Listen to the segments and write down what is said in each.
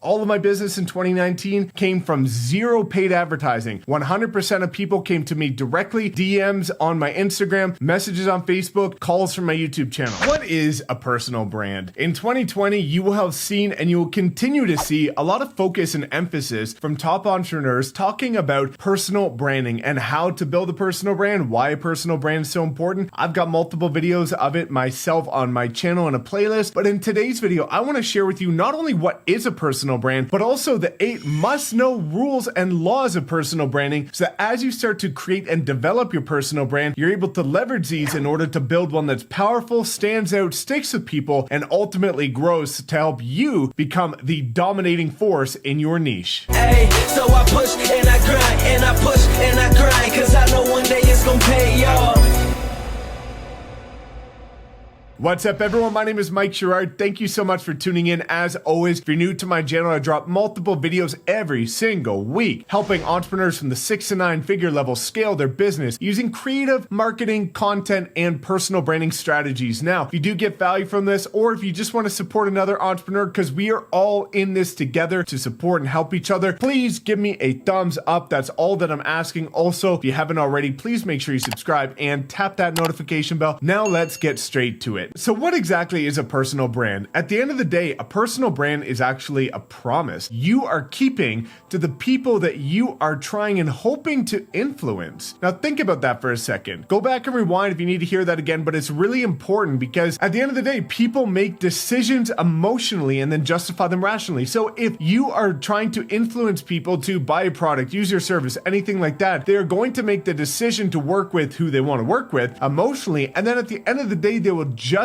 All of my business in 2019 came from zero paid advertising. 100% of people came to me directly, DMs on my Instagram, messages on Facebook, calls from my YouTube channel. What is a personal brand? In 2020, you will have seen and you will continue to see a lot of focus and emphasis from top entrepreneurs talking about personal branding and how to build a personal brand, why a personal brand is so important. I've got multiple videos of it myself on my channel and a playlist, but in today's video, I want to share with you not only what is a personal brand, but also the 8 must-know rules and laws of personal branding so that as you start to create and develop your personal brand, you're able to leverage these in order to build one that's powerful, stands out, sticks with people, and ultimately grows to help you become the dominating force in your niche. Hey, so I push and I grind and I push and I grind, cause I know one day it's gonna pay y'all. What's up, everyone? My name is Mike Sherrard. Thank you so much for tuning in. As always, if you're new to my channel, I drop multiple videos every single week, helping entrepreneurs from the 6 to 9 figure level scale their business using creative marketing, content, and personal branding strategies. Now, if you do get value from this, or if you just want to support another entrepreneur, because we are all in this together to support and help each other, please give me a thumbs up. That's all that I'm asking. Also, if you haven't already, please make sure you subscribe and tap that notification bell. Now let's get straight to it. So what exactly is a personal brand? At the end of the day, a personal brand is actually a promise you are keeping to the people that you are trying and hoping to influence. Now think about that for a second. Go back and rewind if you need to hear that again, but it's really important because at the end of the day, people make decisions emotionally and then justify them rationally. So if you are trying to influence people to buy a product, use your service, anything like that, they're going to make the decision to work with who they want to work with emotionally, and then at the end of the day, they will justify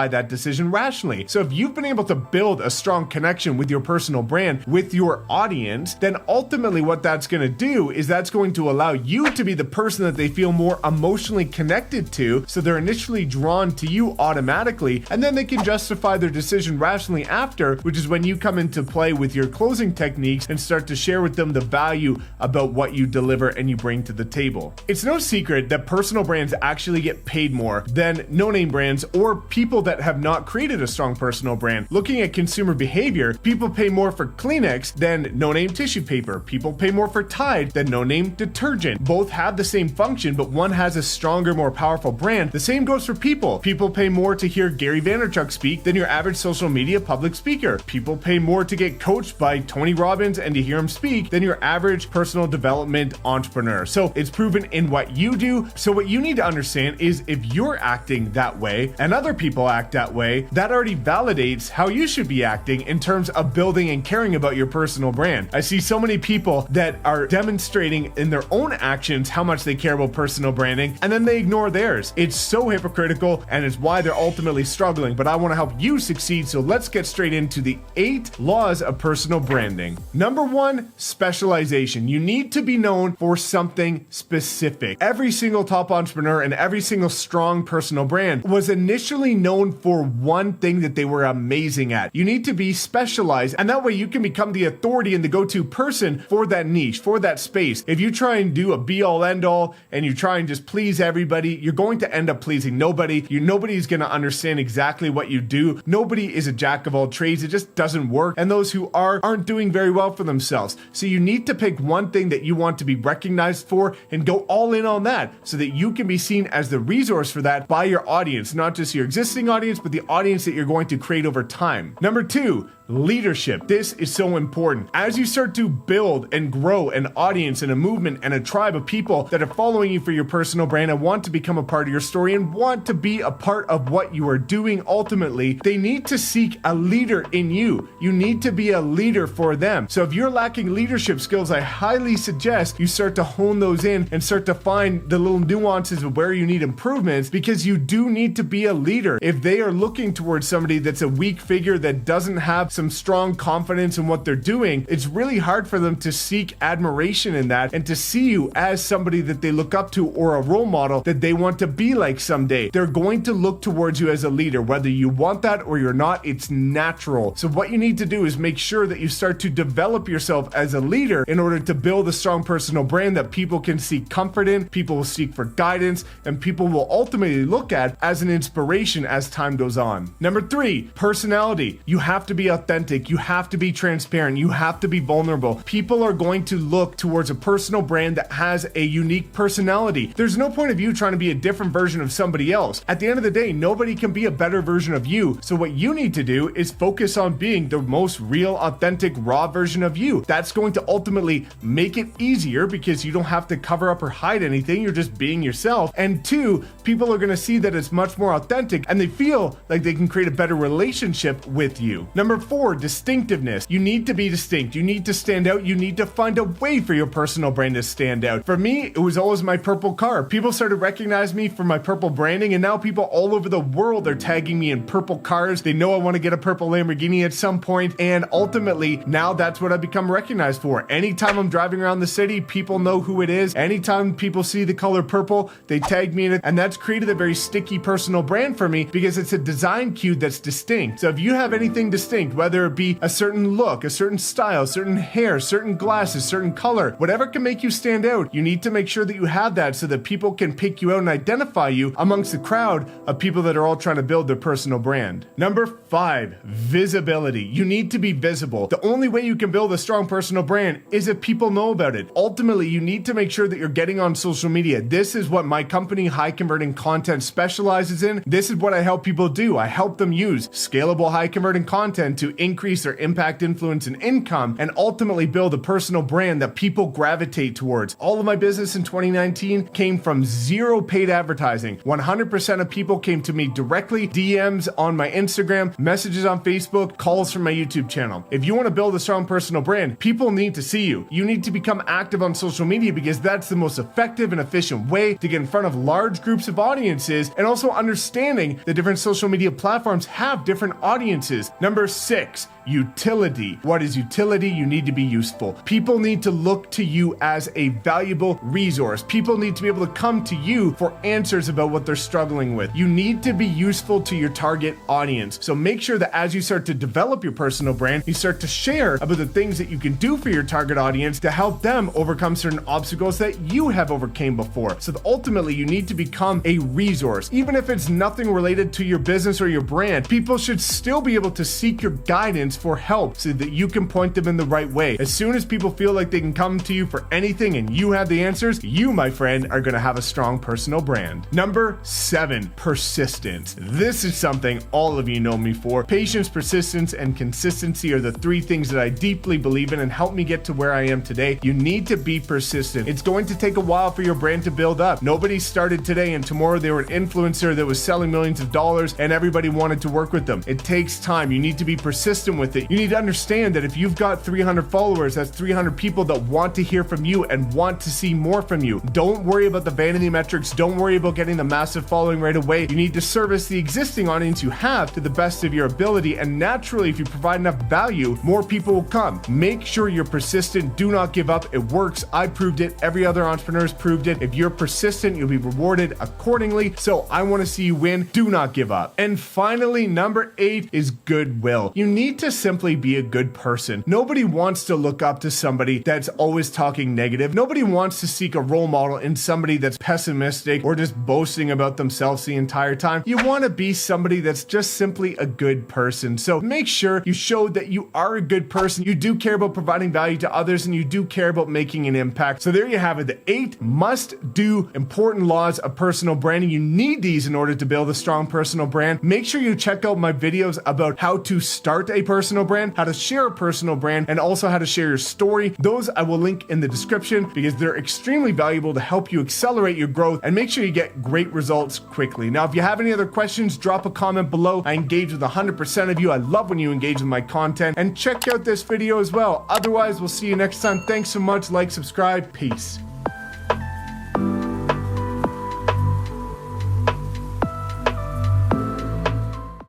that decision rationally. So if you've been able to build a strong connection with your personal brand, with your audience, then ultimately what that's going to do is that's going to allow you to be the person that they feel more emotionally connected to. So they're initially drawn to you automatically, and then they can justify their decision rationally after, which is when you come into play with your closing techniques and start to share with them the value about what you deliver and you bring to the table. It's no secret that personal brands actually get paid more than no-name brands or people that have not created a strong personal brand. Looking at consumer behavior, people pay more for Kleenex than no-name tissue paper. People pay more for Tide than no-name detergent. Both have the same function, but one has a stronger, more powerful brand. The same goes for people. People pay more to hear Gary Vaynerchuk speak than your average social media public speaker. People pay more to get coached by Tony Robbins and to hear him speak than your average personal development entrepreneur. So it's proven in what you do. So what you need to understand is if you're acting that way and other people act that way, that already validates how you should be acting in terms of building and caring about your personal brand. I see so many people that are demonstrating in their own actions how much they care about personal branding, and then they ignore theirs. It's so hypocritical, and it's why they're ultimately struggling, but I want to help you succeed, so let's get straight into the 8 laws of personal branding. Number 1, specialization. You need to be known for something specific. Every single top entrepreneur and every single strong personal brand was initially known for one thing that they were amazing at. You need to be specialized, and that way you can become the authority and the go-to person for that niche, for that space. If you try and do a be-all end-all and you try and just please everybody, you're going to end up pleasing nobody. Nobody's going to understand exactly what you do. Nobody is a jack of all trades. It just doesn't work, and those who aren't doing very well for themselves. So you need to pick one thing that you want to be recognized for and go all in on that so that you can be seen as the resource for that by your audience, not just your existing audience, but the audience that you're going to create over time. Number 2, leadership. This is so important. As you start to build and grow an audience and a movement and a tribe of people that are following you for your personal brand and want to become a part of your story and want to be a part of what you are doing, ultimately, they need to seek a leader in you. You need to be a leader for them. So if you're lacking leadership skills, I highly suggest you start to hone those in and start to find the little nuances of where you need improvements, because you do need to be a leader. If they are looking towards somebody that's a weak figure that doesn't have some strong confidence in what they're doing, it's really hard for them to seek admiration in that and to see you as somebody that they look up to or a role model that they want to be like someday. They're going to look towards you as a leader, whether you want that or you're not. It's natural. So what you need to do is make sure that you start to develop yourself as a leader in order to build a strong personal brand that people can seek comfort in, people will seek for guidance, and people will ultimately look at as an inspiration as time goes on. Number 3, personality. You have to be authentic authentic. You have to be transparent. You have to be vulnerable. People are going to look towards a personal brand that has a unique personality. There's no point of you trying to be a different version of somebody else. At the end of the day, nobody can be a better version of you. So what you need to do is focus on being the most real, authentic, raw version of you. That's going to ultimately make it easier because you don't have to cover up or hide anything. You're just being yourself. And two, people are going to see that it's much more authentic and they feel like they can create a better relationship with you. Number 4, distinctiveness. You need to be distinct. You need to stand out. You need to find a way for your personal brand to stand out. For me, it was always my purple car. People started recognizing me for my purple branding, and now people all over the world are tagging me in purple cars. They know I want to get a purple Lamborghini at some point, and ultimately, now that's what I become recognized for. Anytime I'm driving around the city, people know who it is. Anytime people see the color purple, they tag me in it, and that's created a very sticky personal brand for me because it's a design cue that's distinct. So if you have anything distinct, whether it be a certain look, a certain style, certain hair, certain glasses, certain color, whatever can make you stand out, you need to make sure that you have that so that people can pick you out and identify you amongst the crowd of people that are all trying to build their personal brand. Number 5, visibility. You need to be visible. The only way you can build a strong personal brand is if people know about it. Ultimately, you need to make sure that you're getting on social media. This is what my company, High Converting Content, specializes in. This is what I help people do. I help them use scalable, high converting content to increase their impact, influence, and income, and ultimately build a personal brand that people gravitate towards. All of my business in 2019 came from 0 paid advertising. 100% of people came to me directly, DMs on my Instagram, messages on Facebook, calls from my YouTube channel. If you want to build a strong personal brand, people need to see you. You need to become active on social media because that's the most effective and efficient way to get in front of large groups of audiences, and also understanding the different social media platforms have different audiences. Number 6, utility. What is utility? You need to be useful. People need to look to you as a valuable resource. People need to be able to come to you for answers about what they're struggling with. You need to be useful to your target audience. So make sure that as you start to develop your personal brand, you start to share about the things that you can do for your target audience to help them overcome certain obstacles that you have overcame before. So that ultimately you need to become a resource. Even if it's nothing related to your business or your brand, people should still be able to seek your guidance for help so that you can point them in the right way. As soon as people feel like they can come to you for anything and you have the answers, you, my friend, are going to have a strong personal brand. Number 7, persistence. This is something all of you know me for. Patience, persistence, and consistency are the 3 things that I deeply believe in and help me get to where I am today. You need to be persistent. It's going to take a while for your brand to build up. Nobody started today and tomorrow they were an influencer that was selling millions of dollars and everybody wanted to work with them. It takes time. You need to be persistent with it. You need to understand that if you've got 300 followers, that's 300 people that want to hear from you and want to see more from you. Don't worry about the vanity metrics. Don't worry about getting the massive following right away. You need to service the existing audience you have to the best of your ability, and naturally, if you provide enough value, more people will come. Make sure you're persistent. Do not give up. It works. I proved it. Every other entrepreneur's proved it. If you're persistent, you'll be rewarded accordingly. So I want to see you win. Do not give up. And finally, number 8 is goodwill. You need to simply be a good person. Nobody wants to look up to somebody that's always talking negative. Nobody wants to seek a role model in somebody that's pessimistic or just boasting about themselves the entire time. You want to be somebody that's just simply a good person. So make sure you show that you are a good person. You do care about providing value to others and you do care about making an impact. So there you have it. The 8 must-do important laws of personal branding. You need these in order to build a strong personal brand. Make sure you check out my videos about how to start a personal brand, how to share a personal brand, and also how to share your story. Those I will link in the description because they're extremely valuable to help you accelerate your growth and make sure you get great results quickly. Now, if you have any other questions, drop a comment below. I engage with 100% of you. I love when you engage with my content, and check out this video as well. Otherwise, we'll see you next time. Thanks so much. Like, subscribe. Peace.